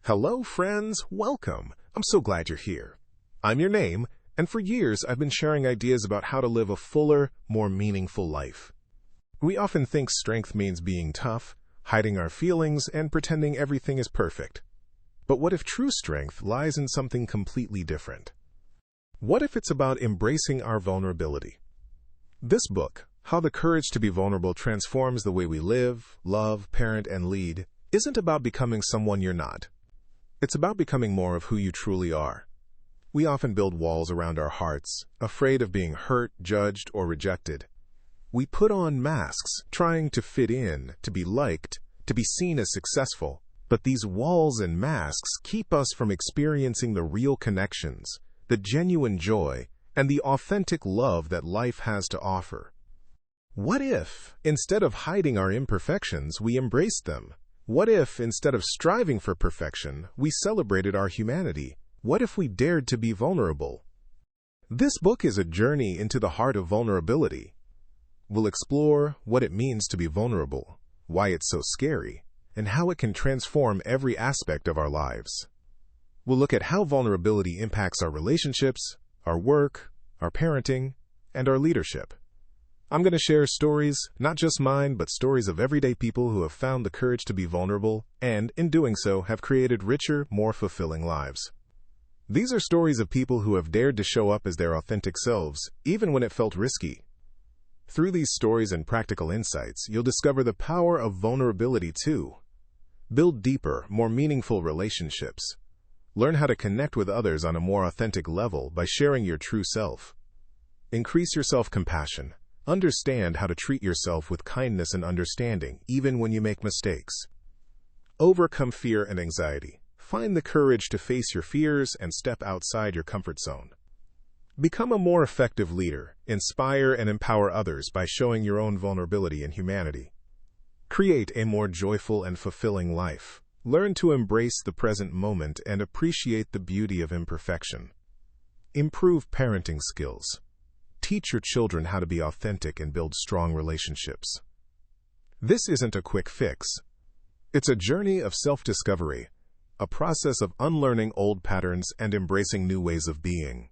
Hello, friends. Welcome. I'm so glad you're here. I'm your name, and for years I've been sharing ideas about how to live a fuller, more meaningful life. We often think strength means being tough, hiding our feelings, and pretending everything is perfect. But what if true strength lies in something completely different? What if it's about embracing our vulnerability? This book, How the Courage to be Vulnerable Transforms the Way We Live, Love, Parent, and Lead, isn't about becoming someone you're not. It's about becoming more of who you truly are. We often build walls around our hearts, afraid of being hurt, judged, or rejected. We put on masks, trying to fit in, to be liked, to be seen as successful. But these walls and masks keep us from experiencing the real connections, the genuine joy, and the authentic love that life has to offer. What if, instead of hiding our imperfections, we embraced them? What if, instead of striving for perfection, we celebrated our humanity? What if we dared to be vulnerable? This book is a journey into the heart of vulnerability. We'll explore what it means to be vulnerable, why it's so scary, and how it can transform every aspect of our lives. We'll look at how vulnerability impacts our relationships, our work, our parenting, and our leadership. I'm going to share stories, not just mine, but stories of everyday people who have found the courage to be vulnerable and, in doing so, have created richer, more fulfilling lives. These are stories of people who have dared to show up as their authentic selves, even when it felt risky. Through these stories and practical insights, you'll discover the power of vulnerability too. Build deeper, more meaningful relationships. Learn how to connect with others on a more authentic level by sharing your true self. Increase your self-compassion. Understand how to treat yourself with kindness and understanding, even when you make mistakes. Overcome fear and anxiety. Find the courage to face your fears and step outside your comfort zone. Become a more effective leader. Inspire and empower others by showing your own vulnerability and humanity. Create a more joyful and fulfilling life. Learn to embrace the present moment and appreciate the beauty of imperfection. Improve parenting skills. Teach your children how to be authentic and build strong relationships. This isn't a quick fix. It's a journey of self-discovery, a process of unlearning old patterns and embracing new ways of being.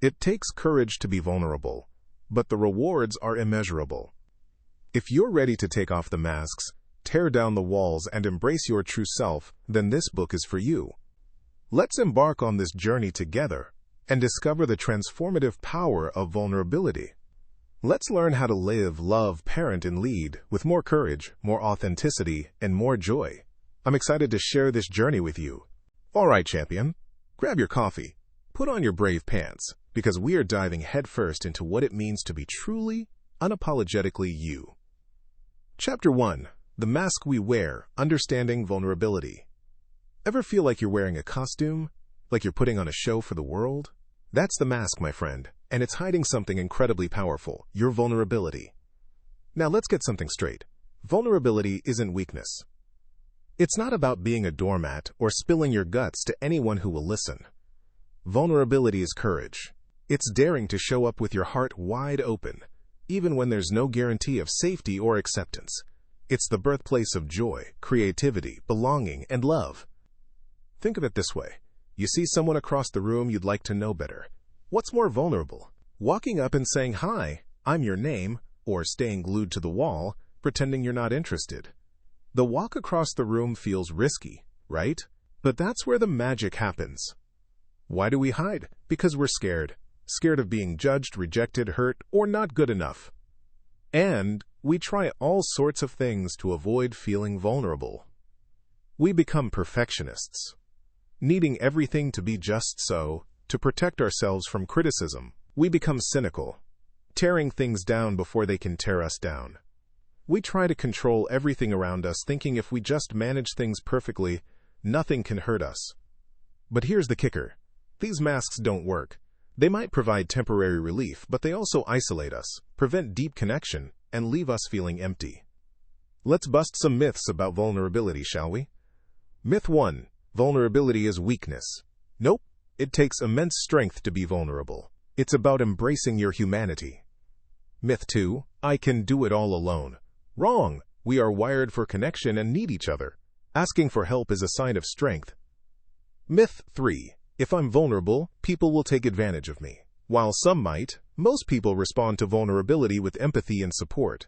It takes courage to be vulnerable, but the rewards are immeasurable. If you're ready to take off the masks, tear down the walls, and embrace your true self, then this book is for you. Let's embark on this journey together and discover the transformative power of vulnerability. Let's learn how to live, love, parent, and lead with more courage, more authenticity, and more joy. I'm excited to share this journey with you. All right, champion, grab your coffee, put on your brave pants, because we are diving headfirst into what it means to be truly, unapologetically you. Chapter 1. The Mask We Wear, Understanding Vulnerability. Ever feel like you're wearing a costume? Like you're putting on a show for the world? That's the mask, my friend, and it's hiding something incredibly powerful, your vulnerability. Now let's get something straight. Vulnerability isn't weakness. It's not about being a doormat or spilling your guts to anyone who will listen. Vulnerability is courage. It's daring to show up with your heart wide open, even when there's no guarantee of safety or acceptance. It's the birthplace of joy, creativity, belonging, and love. Think of it this way. You see someone across the room you'd like to know better. What's more vulnerable? Walking up and saying, "Hi, I'm your name," or staying glued to the wall, pretending you're not interested? The walk across the room feels risky, right? But that's where the magic happens. Why do we hide? Because we're scared. Scared of being judged, rejected, hurt, or not good enough. And we try all sorts of things to avoid feeling vulnerable. We become perfectionists, needing everything to be just so, to protect ourselves from criticism. We become cynical, tearing things down before they can tear us down. We try to control everything around us, thinking if we just manage things perfectly, nothing can hurt us. But here's the kicker. These masks don't work. They might provide temporary relief, but they also isolate us, prevent deep connection, and leave us feeling empty. Let's bust some myths about vulnerability, shall we? Myth 1. Vulnerability is weakness. Nope. It takes immense strength to be vulnerable. It's about embracing your humanity. Myth 2. I can do it all alone. Wrong. We are wired for connection and need each other. Asking for help is a sign of strength. Myth 3. If I'm vulnerable, people will take advantage of me. While some might, most people respond to vulnerability with empathy and support.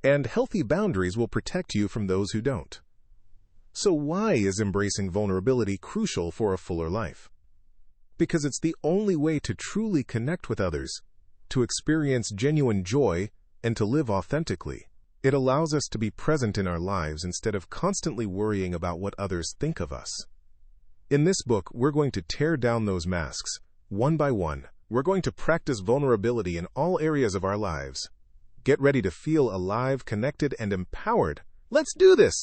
And healthy boundaries will protect you from those who don't. So why is embracing vulnerability crucial for a fuller life? Because it's the only way to truly connect with others, to experience genuine joy, and to live authentically. It allows us to be present in our lives instead of constantly worrying about what others think of us. In this book, we're going to tear down those masks, one by one. We're going to practice vulnerability in all areas of our lives. Get ready to feel alive, connected, and empowered. Let's do this!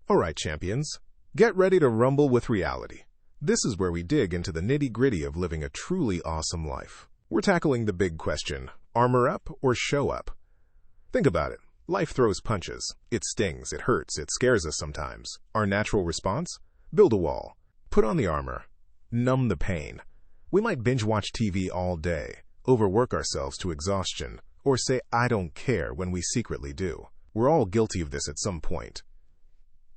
All right, champions. Get ready to rumble with reality. This is where we dig into the nitty-gritty of living a truly awesome life. We're tackling the big question, armor up or show up? Think about it. Life throws punches. It stings, it hurts, it scares us sometimes. Our natural response? Build a wall. Put on the armor. Numb the pain. We might binge-watch TV all day, overwork ourselves to exhaustion, or say, I don't care when we secretly do. We're all guilty of this at some point.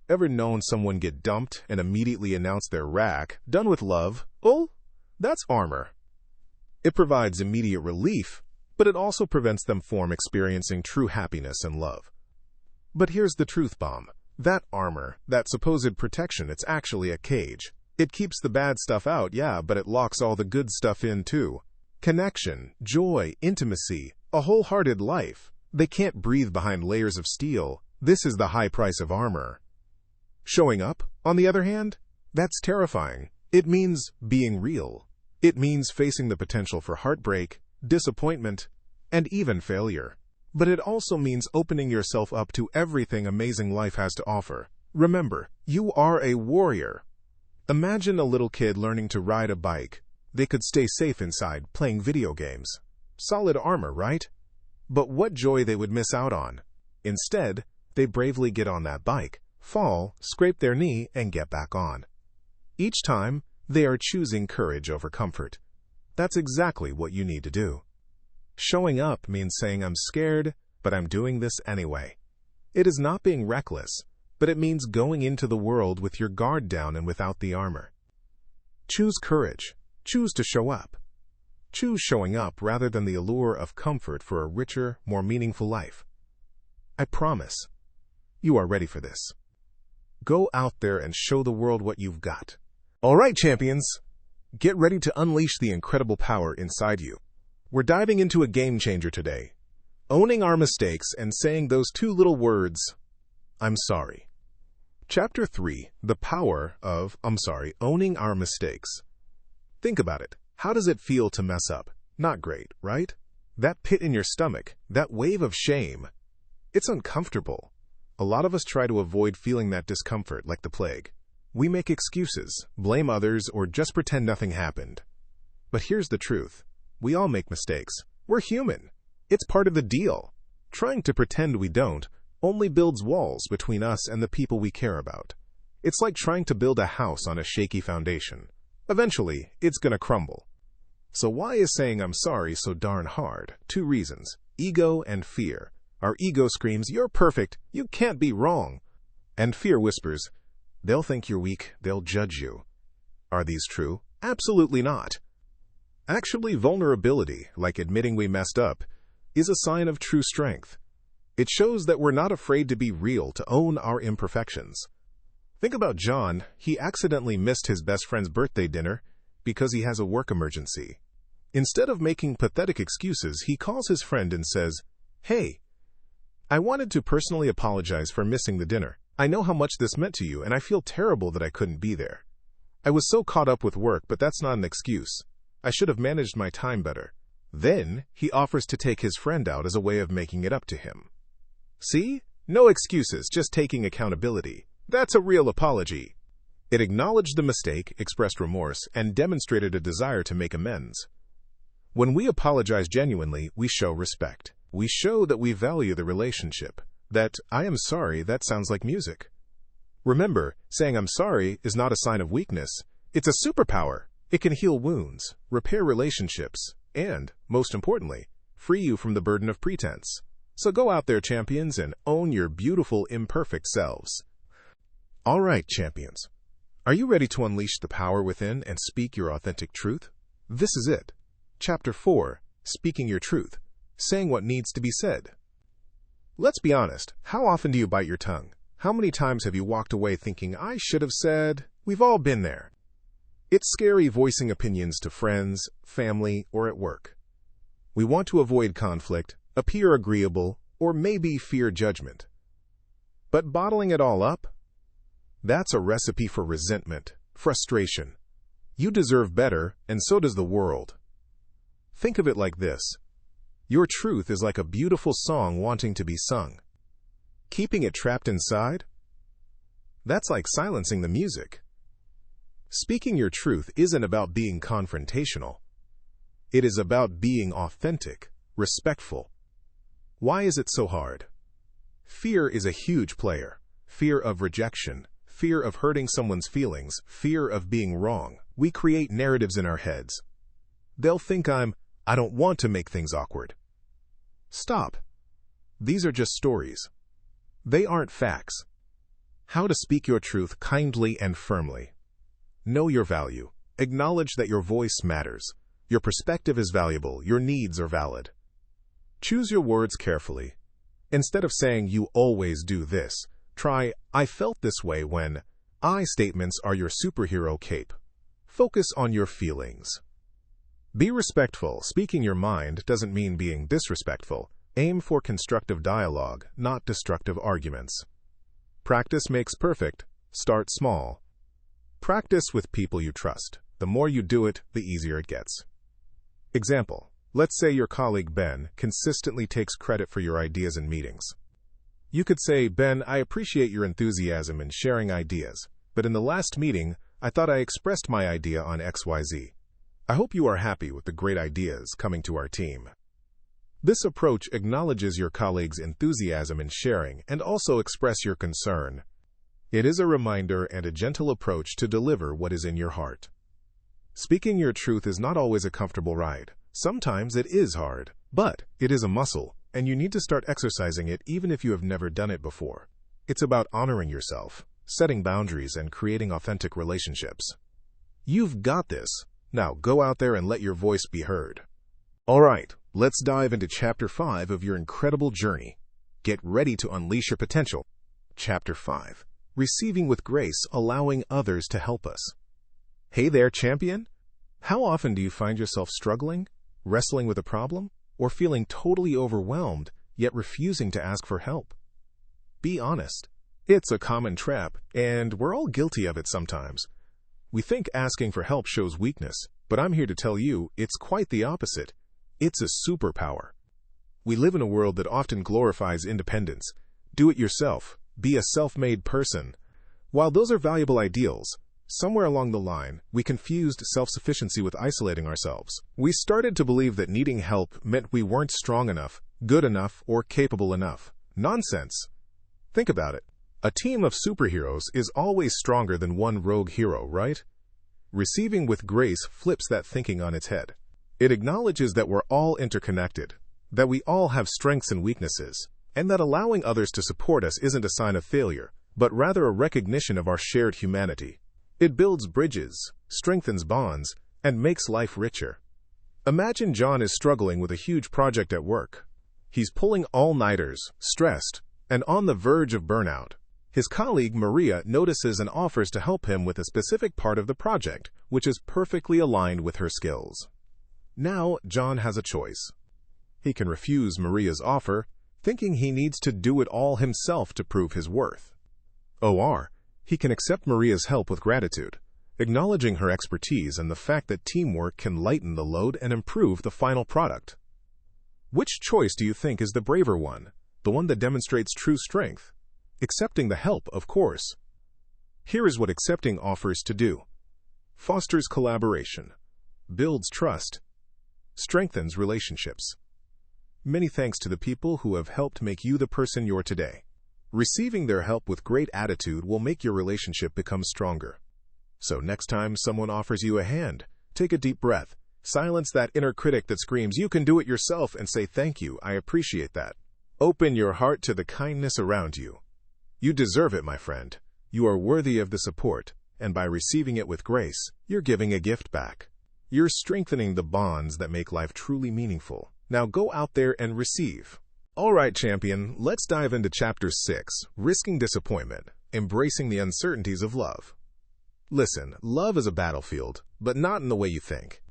Ever known someone get dumped and immediately announce their rack, done with love? Oh, that's armor. It provides immediate relief, but it also prevents them from experiencing true happiness and love. But here's the truth bomb. That armor, that supposed protection, it's actually a cage. It keeps the bad stuff out, yeah, but it locks all the good stuff in too. Connection, joy, intimacy, a wholehearted life. They can't breathe behind layers of steel. This is the high price of armor. Showing up, on the other hand, that's terrifying. It means being real. It means facing the potential for heartbreak, disappointment, and even failure. But it also means opening yourself up to everything amazing life has to offer. Remember, you are a warrior. Imagine a little kid learning to ride a bike. They could stay safe inside, playing video games. Solid armor, right? But what joy they would miss out on. Instead, they bravely get on that bike, fall, scrape their knee, and get back on. Each time, they are choosing courage over comfort. That's exactly what you need to do. Showing up means saying, I'm scared, but I'm doing this anyway. It is not being reckless, but it means going into the world with your guard down and without the armor. Choose courage. Choose to show up. Choose showing up rather than the allure of comfort for a richer, more meaningful life. I promise, you are ready for this. Go out there and show the world what you've got. All right, champions, get ready to unleash the incredible power inside you. We're diving into a game changer today. Owning our mistakes and saying those two little words, I'm sorry. Chapter 3, The Power of, Owning Our Mistakes. Think about it. How does it feel to mess up? Not great, right? That pit in your stomach, that wave of shame. It's uncomfortable. A lot of us try to avoid feeling that discomfort like the plague. We make excuses, blame others, or just pretend nothing happened. But here's the truth. We all make mistakes. We're human. It's part of the deal. Trying to pretend we don't only builds walls between us and the people we care about. It's like trying to build a house on a shaky foundation. Eventually, it's gonna crumble. So why is saying I'm sorry so darn hard? 2 reasons. Ego and fear. Our ego screams, you're perfect, you can't be wrong. And fear whispers, they'll think you're weak, they'll judge you. Are these true? Absolutely not. Actually, vulnerability, like admitting we messed up, is a sign of true strength. It shows that we're not afraid to be real, to own our imperfections. Think about John. He accidentally missed his best friend's birthday dinner because he has a work emergency. Instead of making pathetic excuses, he calls his friend and says, Hey, I wanted to personally apologize for missing the dinner. I know how much this meant to you, and I feel terrible that I couldn't be there. I was so caught up with work, but that's not an excuse. I should have managed my time better. Then, he offers to take his friend out as a way of making it up to him. See? No excuses, just taking accountability. That's a real apology. It acknowledged the mistake, expressed remorse, and demonstrated a desire to make amends. When we apologize genuinely, we show respect. We show that we value the relationship. That, I am sorry, that sounds like music. Remember, saying I'm sorry is not a sign of weakness. It's a superpower. It can heal wounds, repair relationships, and, most importantly, free you from the burden of pretense. So go out there, champions, and own your beautiful, imperfect selves. All right, champions. Are you ready to unleash the power within and speak your authentic truth? This is it. Chapter 4, Speaking Your Truth, Saying What Needs to Be Said. Let's be honest, how often do you bite your tongue? How many times have you walked away thinking, I should have said? We've all been there. It's scary voicing opinions to friends, family, or at work. We want to avoid conflict, appear agreeable, or maybe fear judgment. But bottling it all up? That's a recipe for resentment, frustration. You deserve better, and so does the world. Think of it like this. Your truth is like a beautiful song wanting to be sung. Keeping it trapped inside? That's like silencing the music. Speaking your truth isn't about being confrontational. It is about being authentic, respectful. Why is it so hard? Fear is a huge player. Fear of rejection, fear of hurting someone's feelings, fear of being wrong. We create narratives in our heads. They'll think I don't want to make things awkward. Stop. These are just stories. They aren't facts. How to speak your truth kindly and firmly. Know your value. Acknowledge that your voice matters. Your perspective is valuable. Your needs are valid. Choose your words carefully. Instead of saying you always do this, try I felt this way when. I statements are your superhero cape. Focus on your feelings. Be respectful. Speaking your mind doesn't mean being disrespectful. Aim for constructive dialogue, not destructive arguments. Practice makes perfect. Start small. Practice with people you trust. The more you do it, the easier it gets. Example. Let's say your colleague Ben consistently takes credit for your ideas in meetings. You could say, Ben, I appreciate your enthusiasm in sharing ideas, but in the last meeting, I thought I expressed my idea on XYZ. I hope you are happy with the great ideas coming to our team. This approach acknowledges your colleague's enthusiasm in sharing and also express your concern. It is a reminder and a gentle approach to deliver what is in your heart. Speaking your truth is not always a comfortable ride. Sometimes it is hard, but it is a muscle, and you need to start exercising it even if you have never done it before. It's about honoring yourself, setting boundaries, and creating authentic relationships. You've got this. Now go out there and let your voice be heard. All right, let's dive into Chapter 5 of your incredible journey. Get ready to unleash your potential. Chapter 5. Receiving with grace, allowing others to help us. Hey there, champion. How often do you find yourself struggling, wrestling with a problem, or feeling totally overwhelmed, yet refusing to ask for help? Be honest. It's a common trap, and we're all guilty of it sometimes. We think asking for help shows weakness, but I'm here to tell you it's quite the opposite. It's a superpower. We live in a world that often glorifies independence. Do it yourself. Be a self-made person. While those are valuable ideals, somewhere along the line, we confused self-sufficiency with isolating ourselves. We started to believe that needing help meant we weren't strong enough, good enough, or capable enough. Nonsense. Think about it. A team of superheroes is always stronger than one rogue hero, right? Receiving with grace flips that thinking on its head. It acknowledges that we're all interconnected, that we all have strengths and weaknesses, and that allowing others to support us isn't a sign of failure, but rather a recognition of our shared humanity. It builds bridges, strengthens bonds, and makes life richer. Imagine John is struggling with a huge project at work. He's pulling all-nighters, stressed, and on the verge of burnout. His colleague, Maria, notices and offers to help him with a specific part of the project, which is perfectly aligned with her skills. Now, John has a choice. He can refuse Maria's offer, thinking he needs to do it all himself to prove his worth. Or, he can accept Maria's help with gratitude, acknowledging her expertise and the fact that teamwork can lighten the load and improve the final product. Which choice do you think is the braver one, the one that demonstrates true strength? Accepting the help, of course. Here is what accepting offers to do. Fosters collaboration, builds trust, strengthens relationships. Many thanks to the people who have helped make you the person you're today. Receiving their help with great attitude will make your relationship become stronger. So next time someone offers you a hand, take a deep breath, silence that inner critic that screams, "You can do it yourself," and say, "Thank you, I appreciate that." Open your heart to the kindness around you. You deserve it, my friend. You are worthy of the support, and by receiving it with grace, you're giving a gift back. You're strengthening the bonds that make life truly meaningful. Now go out there and receive. All right, champion, let's dive into Chapter 6, Risking Disappointment, Embracing the Uncertainties of Love. Listen, love is a battlefield, but not in the way you think.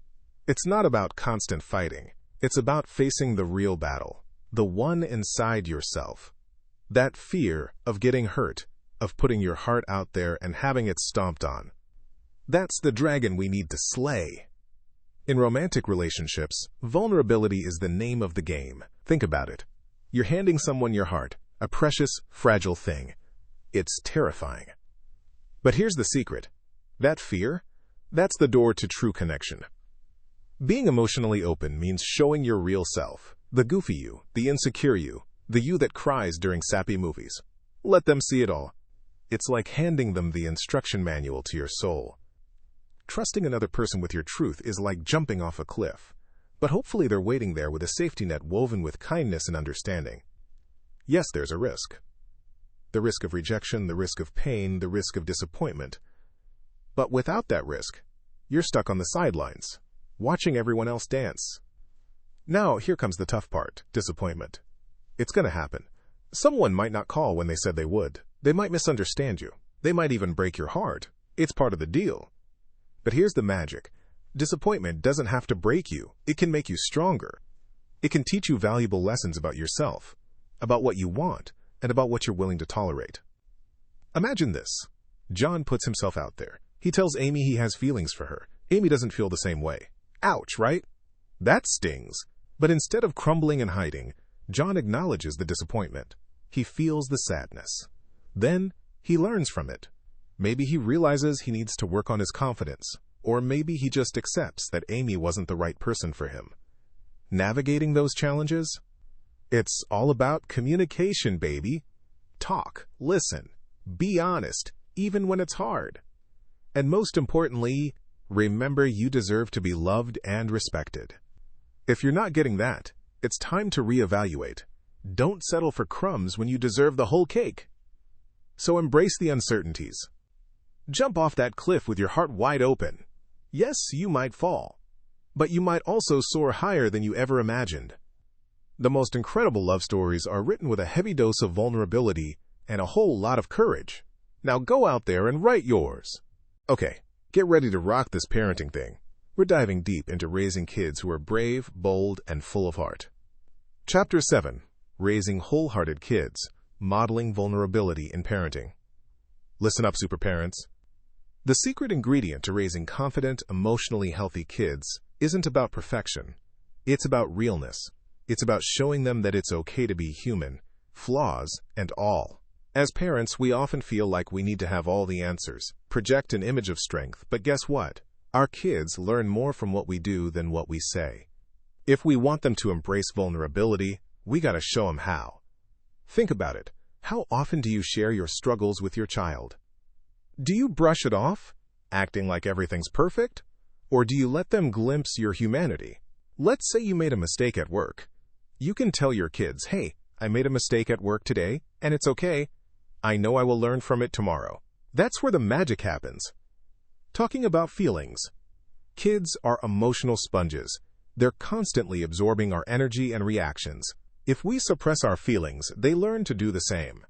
It's not about constant fighting. It's about facing the real battle, the one inside yourself. That fear of getting hurt, of putting your heart out there and having it stomped on. That's the dragon we need to slay. In romantic relationships, vulnerability is the name of the game. Think about it. You're handing someone your heart, a precious, fragile thing. It's terrifying. But here's the secret. That fear, that's the door to true connection. Being emotionally open means showing your real self, the goofy you, the insecure you, the you that cries during sappy movies. Let them see it all. It's like handing them the instruction manual to your soul. Trusting another person with your truth is like jumping off a cliff, but hopefully they're waiting there with a safety net woven with kindness and understanding. Yes, there's a risk. The risk of rejection, the risk of pain, the risk of disappointment. But without that risk, you're stuck on the sidelines, watching everyone else dance. Now, here comes the tough part, disappointment. It's going to happen. Someone might not call when they said they would. They might misunderstand you. They might even break your heart. It's part of the deal. But here's the magic. Disappointment doesn't have to break you. It can make you stronger. It can teach you valuable lessons about yourself, about what you want, and about what you're willing to tolerate. Imagine this. John puts himself out there. He tells Amy he has feelings for her. Amy doesn't feel the same way. Ouch, right? That stings. But instead of crumbling and hiding, John acknowledges the disappointment. He feels the sadness. Then he learns from it. Maybe he realizes he needs to work on his confidence, or maybe he just accepts that Amy wasn't the right person for him. Navigating those challenges? It's all about communication, baby. Talk, listen, be honest, even when it's hard. And most importantly, remember you deserve to be loved and respected. If you're not getting that, it's time to reevaluate. Don't settle for crumbs when you deserve the whole cake. So embrace the uncertainties. Jump off that cliff with your heart wide open. Yes, you might fall, but you might also soar higher than you ever imagined. The most incredible love stories are written with a heavy dose of vulnerability and a whole lot of courage. Now go out there and write yours. Okay, get ready to rock this parenting thing. We're diving deep into raising kids who are brave, bold, and full of heart. Chapter 7, Raising Wholehearted Kids, Modeling Vulnerability in Parenting. Listen up, super parents. The secret ingredient to raising confident, emotionally healthy kids isn't about perfection. It's about realness. It's about showing them that it's okay to be human, flaws and all. As parents, we often feel like we need to have all the answers, project an image of strength, but guess what? Our kids learn more from what we do than what we say. If we want them to embrace vulnerability, we gotta show them how. Think about it. How often do you share your struggles with your child? Do you brush it off, acting like everything's perfect? Or do you let them glimpse your humanity? Let's say you made a mistake at work. You can tell your kids, hey, I made a mistake at work today, and it's okay. I know I will learn from it tomorrow. That's where the magic happens. Talking about feelings. Kids are emotional sponges. They're constantly absorbing our energy and reactions. If we suppress our feelings, they learn to do the same.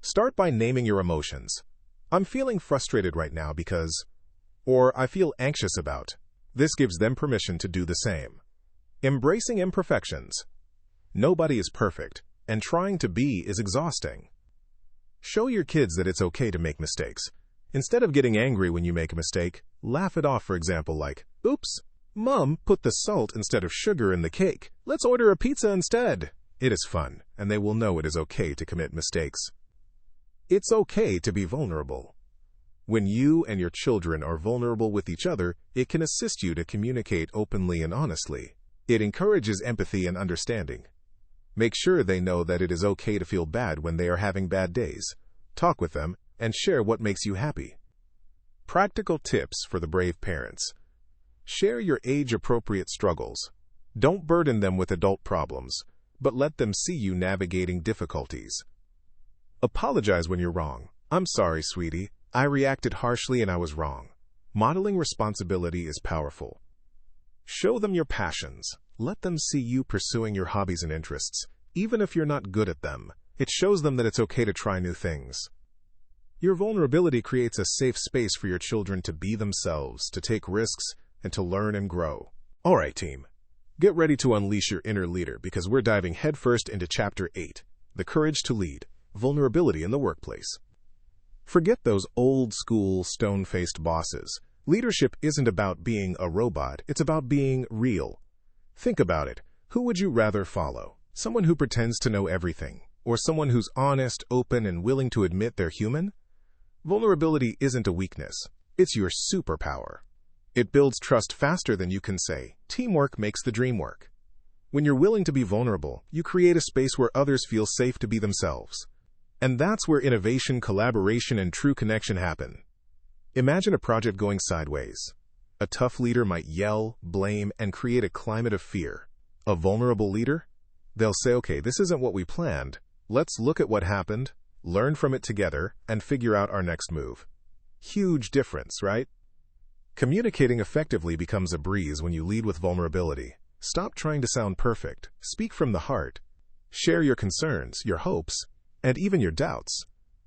Start by naming your emotions. I'm feeling frustrated right now because, or I feel anxious about. This gives them permission to do the same. Embracing imperfections. Nobody is perfect, and trying to be is exhausting. Show your kids that it's okay to make mistakes. Instead of getting angry when you make a mistake, laugh it off, for example, like, oops, Mom put the salt instead of sugar in the cake. Let's order a pizza instead. It is fun, and they will know it is okay to commit mistakes. It's okay to be vulnerable. When you and your children are vulnerable with each other, it can assist you to communicate openly and honestly. It encourages empathy and understanding. Make sure they know that it is okay to feel bad when they are having bad days. Talk with them and share what makes you happy. Practical tips for the brave parents. Share your age-appropriate struggles. Don't burden them with adult problems, but let them see you navigating difficulties. Apologize when you're wrong. I'm sorry, sweetie. I reacted harshly and I was wrong. Modeling responsibility is powerful. Show them your passions. Let them see you pursuing your hobbies and interests, even if you're not good at them. It shows them that it's okay to try new things. Your vulnerability creates a safe space for your children to be themselves, to take risks, and to learn and grow. All right, team. Get ready to unleash your inner leader because we're diving headfirst into Chapter 8, The Courage to Lead, Vulnerability in the Workplace. Forget those old-school, stone-faced bosses. Leadership isn't about being a robot, it's about being real. Think about it. Who would you rather follow? Someone who pretends to know everything, or someone who's honest, open, and willing to admit they're human? Vulnerability isn't a weakness. It's your superpower. It builds trust faster than you can say. Teamwork makes the dream work. When you're willing to be vulnerable, you create a space where others feel safe to be themselves. And that's where innovation, collaboration, and true connection happen. Imagine a project going sideways. A tough leader might yell, blame, and create a climate of fear. A vulnerable leader? They'll say, okay, this isn't what we planned. Let's look at what happened, learn from it together, and figure out our next move. Huge difference, right? Communicating effectively becomes a breeze when you lead with vulnerability. Stop trying to sound perfect. Speak from the heart. Share your concerns, your hopes, and even your doubts.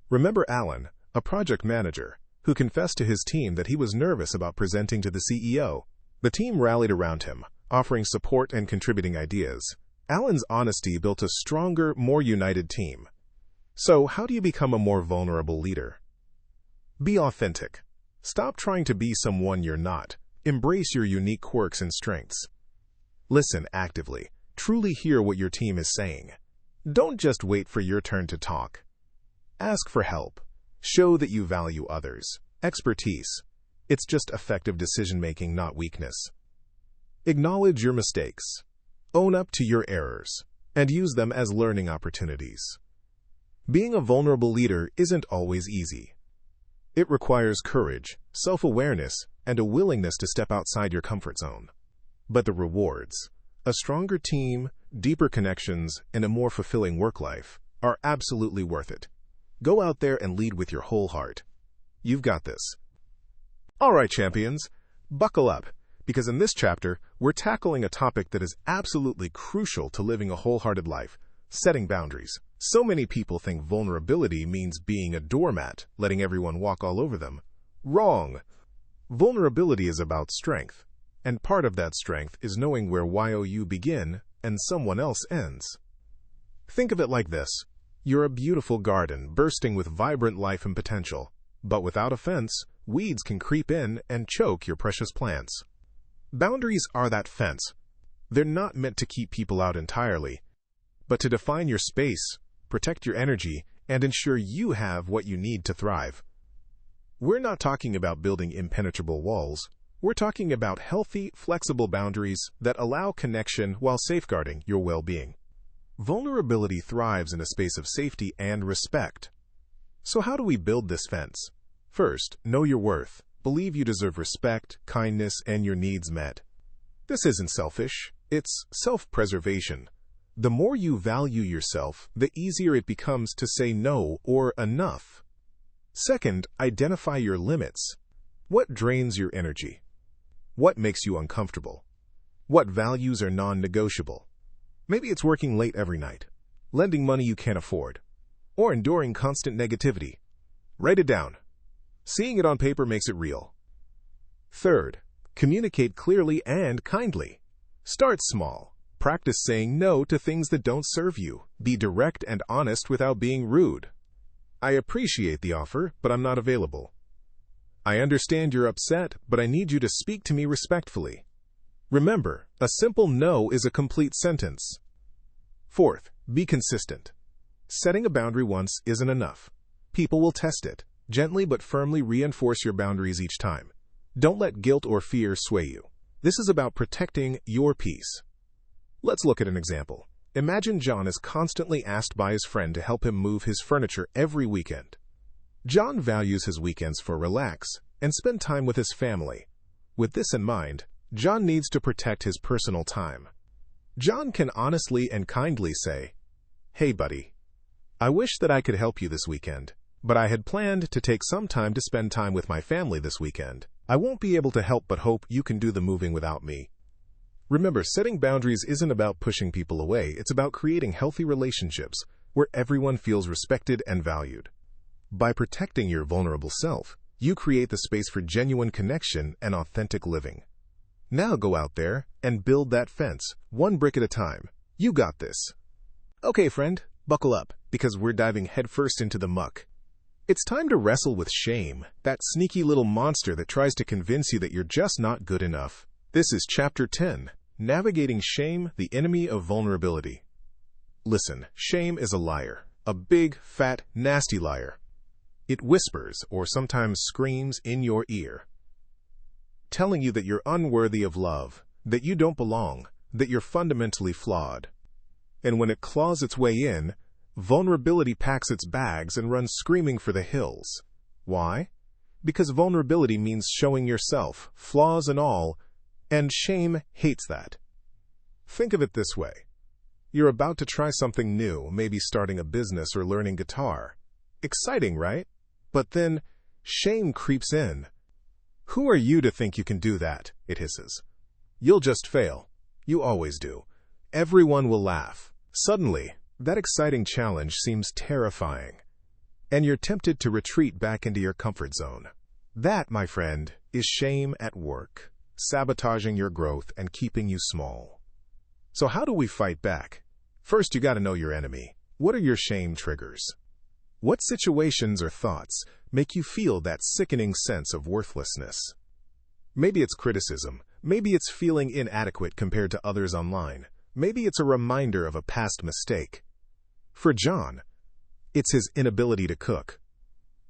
Remember Alan, a project manager, who confessed to his team that he was nervous about presenting to the CEO. The team rallied around him, offering support and contributing ideas. Alan's honesty built a stronger, more united team. So, how do you become a more vulnerable leader? Be authentic. Stop trying to be someone you're not. Embrace your unique quirks and strengths. Listen actively. Truly hear what your team is saying. Don't just wait for your turn to talk. Ask for help. Show that you value others. Expertise. It's just effective decision-making, not weakness. Acknowledge your mistakes. Own up to your errors, and use them as learning opportunities. Being a vulnerable leader isn't always easy. It requires courage, self-awareness, and a willingness to step outside your comfort zone. But the rewards, a stronger team, deeper connections, and a more fulfilling work life, are absolutely worth it. Go out there and lead with your whole heart. You've got this. All right, champions, buckle up, because in this chapter, we're tackling a topic that is absolutely crucial to living a wholehearted life: setting boundaries. So many people think vulnerability means being a doormat, letting everyone walk all over them. Wrong. Vulnerability is about strength, and part of that strength is knowing where you begin and someone else ends. Think of it like this. You're a beautiful garden bursting with vibrant life and potential, but without a fence, weeds can creep in and choke your precious plants. Boundaries are that fence. They're not meant to keep people out entirely, but to define your space, protect your energy, and ensure you have what you need to thrive. We're not talking about building impenetrable walls. We're talking about healthy, flexible boundaries that allow connection while safeguarding your well-being. Vulnerability thrives in a space of safety and respect. So how do we build this fence? First, know your worth. Believe you deserve respect, kindness, and your needs met. This isn't selfish. It's self-preservation. The more you value yourself, the easier it becomes to say no or enough. Second, identify your limits. What drains your energy? What makes you uncomfortable? What values are non-negotiable? Maybe it's working late every night, lending money you can't afford, or enduring constant negativity. Write it down. Seeing it on paper makes it real. Third, communicate clearly and kindly. Start small. Practice saying no to things that don't serve you. Be direct and honest without being rude. I appreciate the offer, but I'm not available. I understand you're upset, but I need you to speak to me respectfully. Remember, a simple no is a complete sentence. Fourth, be consistent. Setting a boundary once isn't enough. People will test it. Gently but firmly reinforce your boundaries each time. Don't let guilt or fear sway you. This is about protecting your peace. Let's look at an example. Imagine John is constantly asked by his friend to help him move his furniture every weekend. John values his weekends for relax and spend time with his family. With this in mind, John needs to protect his personal time. John can honestly and kindly say, "Hey buddy, I wish that I could help you this weekend, but I had planned to take some time to spend time with my family this weekend. I won't be able to help but hope you can do the moving without me. Remember, setting boundaries isn't about pushing people away. It's about creating healthy relationships where everyone feels respected and valued. By protecting your vulnerable self, you create the space for genuine connection and authentic living. Now go out there and build that fence, one brick at a time. You got this. Okay, friend, buckle up, because we're diving headfirst into the muck. It's time to wrestle with shame, that sneaky little monster that tries to convince you that you're just not good enough. This is Chapter 10, Navigating Shame, the Enemy of Vulnerability. Listen, shame is a liar, a big, fat, nasty liar. It whispers, or sometimes screams, in your ear, telling you that you're unworthy of love, that you don't belong, that you're fundamentally flawed. And when it claws its way in, vulnerability packs its bags and runs screaming for the hills. Why? Because vulnerability means showing yourself, flaws and all, and shame hates that. Think of it this way. You're about to try something new, maybe starting a business or learning guitar. Exciting, right? But then, shame creeps in. Who are you to think you can do that? It hisses. You'll just fail. You always do. Everyone will laugh. Suddenly, that exciting challenge seems terrifying, and you're tempted to retreat back into your comfort zone. That, my friend, is shame at work, sabotaging your growth and keeping you small. So how do we fight back? First, you got to know your enemy. What are your shame triggers? What situations or thoughts make you feel that sickening sense of worthlessness? Maybe it's criticism. Maybe it's feeling inadequate compared to others online. Maybe it's a reminder of a past mistake. For John, it's his inability to cook.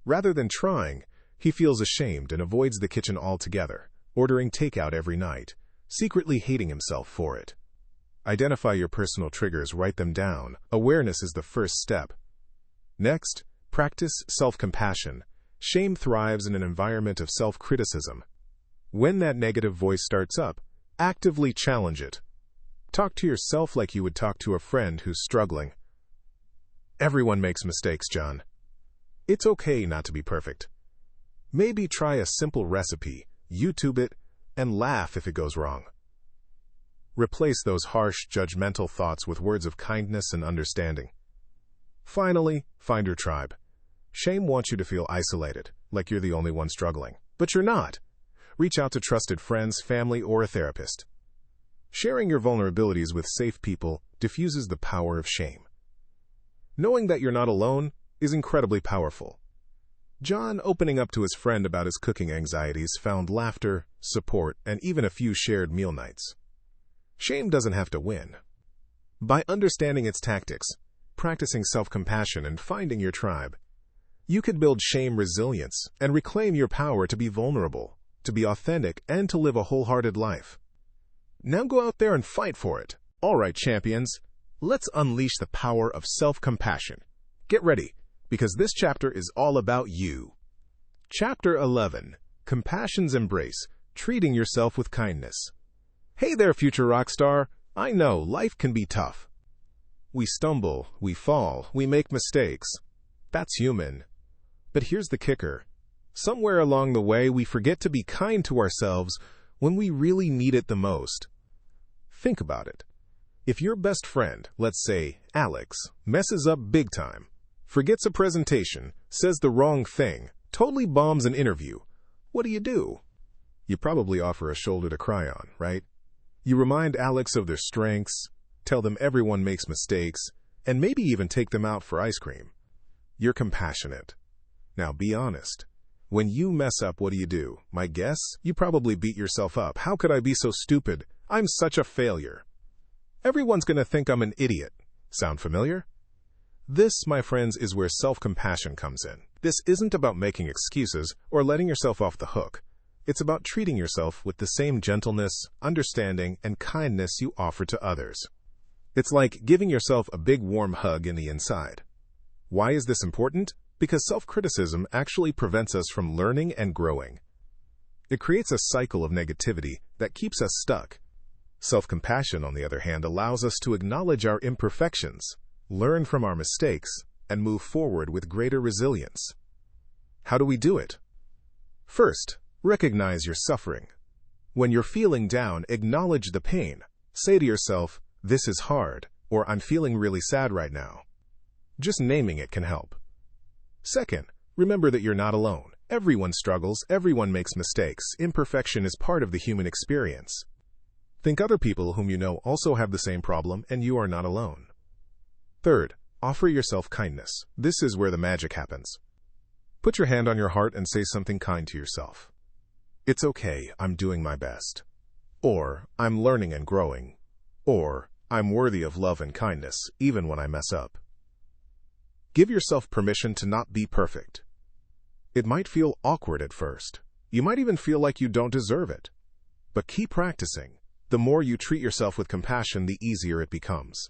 Rather than trying, he feels ashamed and avoids the kitchen altogether, ordering takeout every night, secretly hating himself for it. Identify your personal triggers, write them down. Awareness is the first step. Next, practice self-compassion. Shame thrives in an environment of self-criticism. When that negative voice starts up, actively challenge it. Talk to yourself like you would talk to a friend who's struggling. Everyone makes mistakes, John. It's okay not to be perfect. Maybe try a simple recipe, YouTube it, and laugh if it goes wrong. Replace those harsh, judgmental thoughts with words of kindness and understanding. Finally, find your tribe. Shame wants you to feel isolated, like you're the only one struggling. But you're not. Reach out to trusted friends, family, or a therapist. Sharing your vulnerabilities with safe people diffuses the power of shame. Knowing that you're not alone is incredibly powerful. John, opening up to his friend about his cooking anxieties, found laughter, support, and even a few shared meal nights. Shame doesn't have to win. By understanding its tactics, practicing self-compassion, and finding your tribe, you could build shame resilience and reclaim your power to be vulnerable, to be authentic, and to live a wholehearted life. Now go out there and fight for it. All right, champions, let's unleash the power of self-compassion. Get ready, because this chapter is all about you. Chapter 11, Compassion's Embrace, Treating Yourself with Kindness. Hey there, future rock star. I know life can be tough. We stumble, we fall, we make mistakes. That's human. But here's the kicker. Somewhere along the way, we forget to be kind to ourselves when we really need it the most. Think about it. If your best friend, let's say Alex, messes up big time, forgets a presentation, says the wrong thing, totally bombs an interview, what do? You probably offer a shoulder to cry on, right? You remind Alex of their strengths, tell them everyone makes mistakes, and maybe even take them out for ice cream. You're compassionate. Now be honest. When you mess up, what do? My guess? You probably beat yourself up. How could I be so stupid? I'm such a failure. Everyone's going to think I'm an idiot. Sound familiar? This, my friends, is where self-compassion comes in. This isn't about making excuses or letting yourself off the hook. It's about treating yourself with the same gentleness, understanding, and kindness you offer to others. It's like giving yourself a big warm hug in the inside. Why is this important? Because self-criticism actually prevents us from learning and growing. It creates a cycle of negativity that keeps us stuck. Self-compassion, on the other hand, allows us to acknowledge our imperfections, learn from our mistakes, and move forward with greater resilience. How do we do it? First, recognize your suffering. When you're feeling down, acknowledge the pain. Say to yourself, "This is hard," or "I'm feeling really sad right now." Just naming it can help. Second, remember that you're not alone. Everyone struggles, everyone makes mistakes. Imperfection is part of the human experience. Think other people whom you know also have the same problem, and you are not alone. Third, offer yourself kindness. This is where the magic happens. Put your hand on your heart and say something kind to yourself. "It's okay, I'm doing my best." Or, "I'm learning and growing." Or, "I'm worthy of love and kindness, even when I mess up." Give yourself permission to not be perfect. It might feel awkward at first. You might even feel like you don't deserve it. But keep practicing. The more you treat yourself with compassion, the easier it becomes.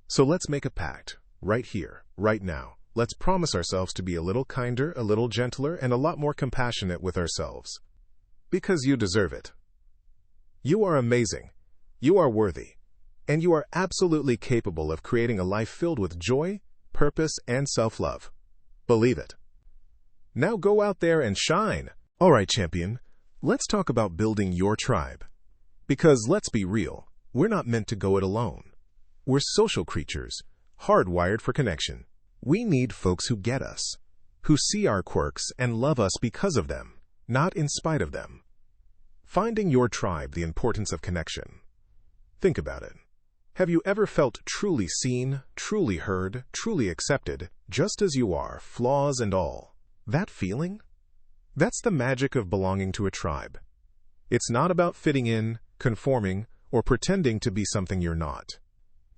So let's make a pact, right here, right now. Let's promise ourselves to be a little kinder, a little gentler, and a lot more compassionate with ourselves. Because you deserve it. You are amazing. You are worthy. And you are absolutely capable of creating a life filled with joy, purpose, and self-love. Believe it. Now go out there and shine. All right, champion, let's talk about building your tribe. Because let's be real, we're not meant to go it alone. We're social creatures, hardwired for connection. We need folks who get us, who see our quirks and love us because of them, not in spite of them. Finding your tribe, the importance of connection. Think about it. Have you ever felt truly seen, truly heard, truly accepted, just as you are, flaws and all? That feeling? That's the magic of belonging to a tribe. It's not about fitting in, conforming, or pretending to be something you're not.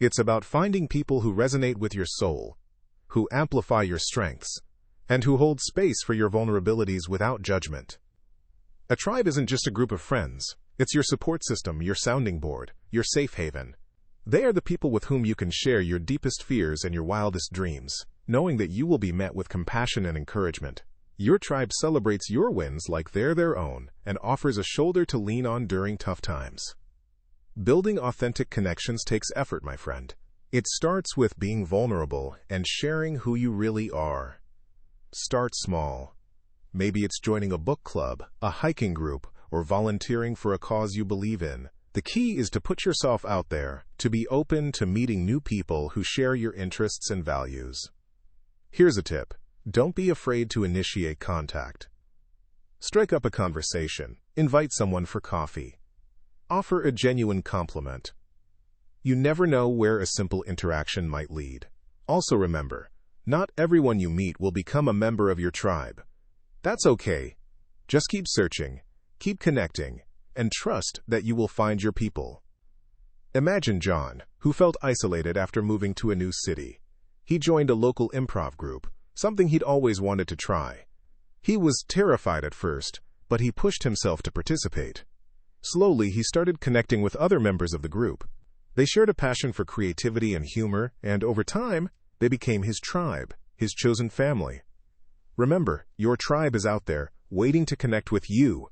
It's about finding people who resonate with your soul, who amplify your strengths, and who hold space for your vulnerabilities without judgment. A tribe isn't just a group of friends. It's your support system, your sounding board, your safe haven. They are the people with whom you can share your deepest fears and your wildest dreams, knowing that you will be met with compassion and encouragement. Your tribe celebrates your wins like they're their own and offers a shoulder to lean on during tough times. Building authentic connections takes effort, my friend. It starts with being vulnerable and sharing who you really are. Start small. Maybe it's joining a book club, a hiking group, or volunteering for a cause you believe in. The key is to put yourself out there, to be open to meeting new people who share your interests and values. Here's a tip. Don't be afraid to initiate contact. Strike up a conversation. Invite someone for coffee. Offer a genuine compliment. You never know where a simple interaction might lead. Also remember, not everyone you meet will become a member of your tribe. That's okay. Just keep searching, keep connecting, and trust that you will find your people. Imagine John, who felt isolated after moving to a new city. He joined a local improv group, something he'd always wanted to try. He was terrified at first, but he pushed himself to participate. Slowly, he started connecting with other members of the group. They shared a passion for creativity and humor, and over time, they became his tribe, his chosen family. Remember, your tribe is out there, waiting to connect with you.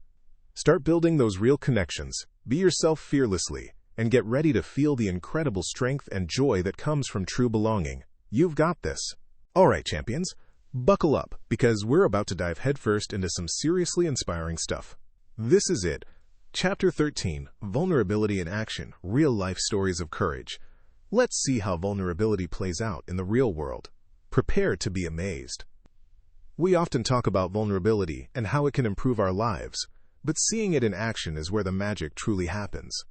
Start building those real connections, be yourself fearlessly, and get ready to feel the incredible strength and joy that comes from true belonging. You've got this. All right, champions, buckle up, because we're about to dive headfirst into some seriously inspiring stuff. This is it. Chapter 13, Vulnerability in Action, Real-Life Stories of Courage. Let's see how vulnerability plays out in the real world. Prepare to be amazed. We often talk about vulnerability and how it can improve our lives, but seeing it in action is where the magic truly happens.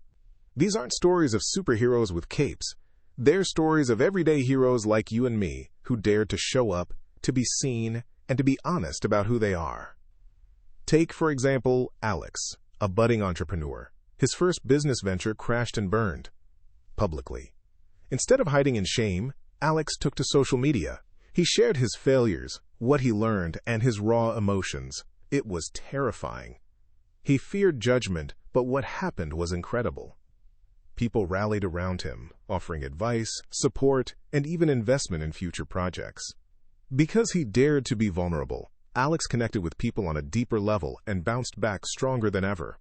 These aren't stories of superheroes with capes. They're stories of everyday heroes like you and me who dared to show up, to be seen, and to be honest about who they are. Take, for example, Alex, a budding entrepreneur. His first business venture crashed and burned publicly. Instead of hiding in shame, Alex took to social media. He shared his failures, what he learned, and his raw emotions. It was terrifying. He feared judgment, but what happened was incredible. People rallied around him, offering advice, support, and even investment in future projects. Because he dared to be vulnerable, Alex connected with people on a deeper level and bounced back stronger than ever.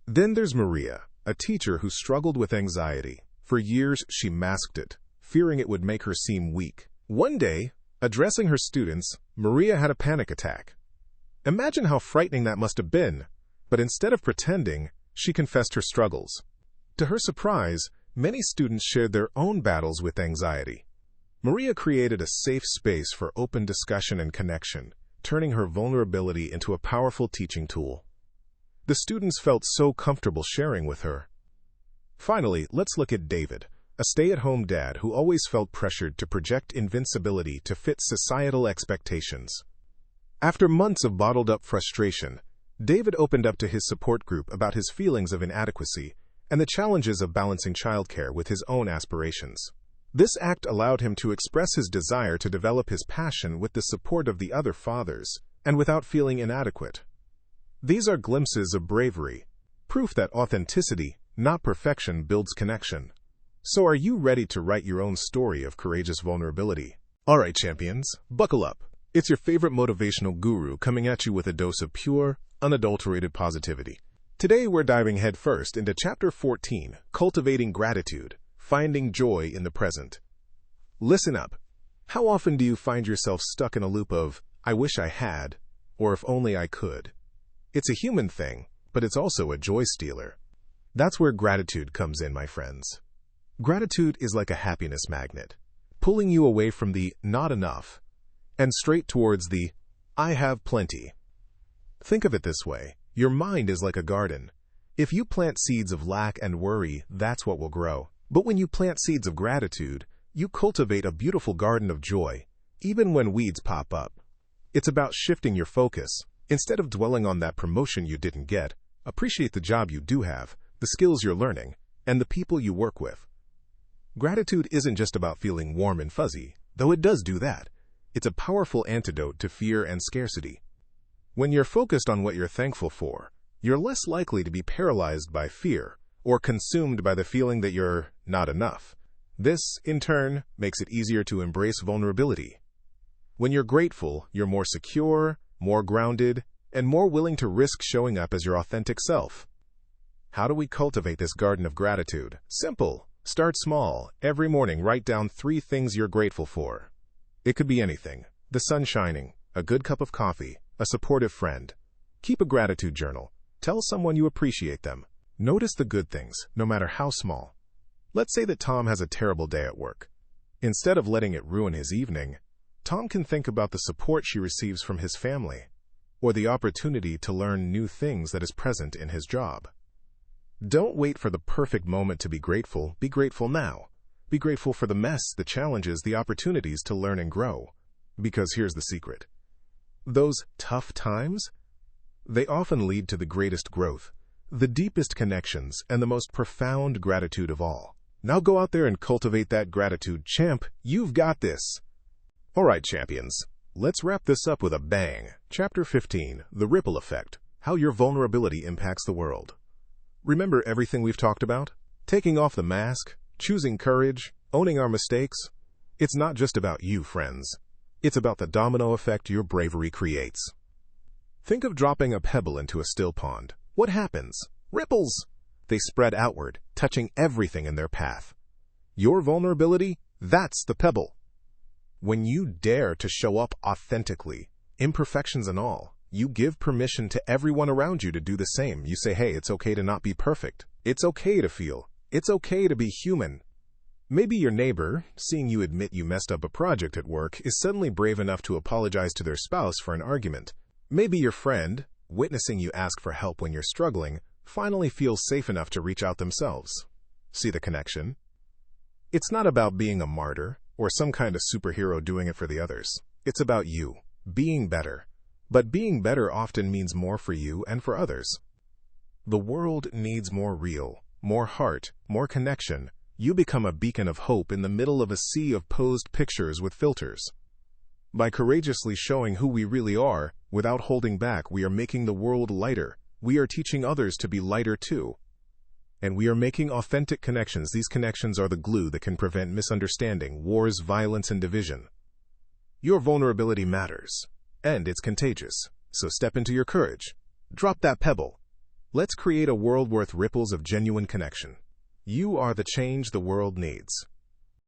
Then there's Maria, a teacher who struggled with anxiety. For years, she masked it, fearing it would make her seem weak. One day, addressing her students, Maria had a panic attack. Imagine how frightening that must have been, but instead of pretending, she confessed her struggles. To her surprise, many students shared their own battles with anxiety. Maria created a safe space for open discussion and connection, turning her vulnerability into a powerful teaching tool. The students felt so comfortable sharing with her. Finally, let's look at David, a stay-at-home dad who always felt pressured to project invincibility to fit societal expectations. After months of bottled-up frustration, David opened up to his support group about his feelings of inadequacy and the challenges of balancing childcare with his own aspirations. This act allowed him to express his desire to develop his passion with the support of the other fathers and without feeling inadequate. These are glimpses of bravery, proof that authenticity, not perfection, builds connection. So are you ready to write your own story of courageous vulnerability? All right, champions, buckle up. It's your favorite motivational guru coming at you with a dose of pure, unadulterated positivity. Today we're diving headfirst into Chapter 14, Cultivating Gratitude, Finding Joy in the Present. Listen up. How often do you find yourself stuck in a loop of, I wish I had, or if only I could? It's a human thing, but it's also a joy stealer. That's where gratitude comes in, my friends. Gratitude is like a happiness magnet, pulling you away from the not enough and straight towards the I have plenty. Think of it this way. Your mind is like a garden. If you plant seeds of lack and worry, that's what will grow. But when you plant seeds of gratitude, you cultivate a beautiful garden of joy, even when weeds pop up. It's about shifting your focus. Instead of dwelling on that promotion you didn't get, appreciate the job you do have, the skills you're learning, and the people you work with. Gratitude isn't just about feeling warm and fuzzy, though it does do that. It's a powerful antidote to fear and scarcity. When you're focused on what you're thankful for, you're less likely to be paralyzed by fear or consumed by the feeling that you're not enough. This, in turn, makes it easier to embrace vulnerability. When you're grateful, you're more secure, more grounded, and more willing to risk showing up as your authentic self. How do we cultivate this garden of gratitude? Simple. Start small. Every morning, write down 3 things you're grateful for. It could be anything. The sun shining, a good cup of coffee, a supportive friend. Keep a gratitude journal. Tell someone you appreciate them. Notice the good things, no matter how small. Let's say that Tom has a terrible day at work. Instead of letting it ruin his evening, Tom can think about the support she receives from his family, or the opportunity to learn new things that is present in his job. Don't wait for the perfect moment to be grateful. Be grateful now. Be grateful for the mess, the challenges, the opportunities to learn and grow. Because here's the secret. Those tough times, they often lead to the greatest growth, the deepest connections, and the most profound gratitude of all. Now go out there and cultivate that gratitude, champ. You've got this. All right, champions. Let's wrap this up with a bang. Chapter 15, The Ripple Effect, How Your Vulnerability Impacts the World. Remember everything we've talked about? Taking off the mask, choosing courage, owning our mistakes. It's not just about you, friends. It's about the domino effect your bravery creates. Think of dropping a pebble into a still pond. What happens? Ripples! They spread outward, touching everything in their path. Your vulnerability? That's the pebble. When you dare to show up authentically, imperfections and all, you give permission to everyone around you to do the same. You say, hey, it's okay to not be perfect. It's okay to feel. It's okay to be human. Maybe your neighbor, seeing you admit you messed up a project at work, is suddenly brave enough to apologize to their spouse for an argument. Maybe your friend, witnessing you ask for help when you're struggling, finally feels safe enough to reach out themselves. See the connection? It's not about being a martyr or some kind of superhero doing it for the others. It's about you, being better. But being better often means more for you and for others. The world needs more real, more heart, more connection. You become a beacon of hope in the middle of a sea of posed pictures with filters. By courageously showing who we really are, without holding back, we are making the world lighter. We are teaching others to be lighter too. And we are making authentic connections. These connections are the glue that can prevent misunderstanding, wars, violence, and division. Your vulnerability matters, and it's contagious. So step into your courage. Drop that pebble. Let's create a world worth ripples of genuine connection. You are the change the world needs.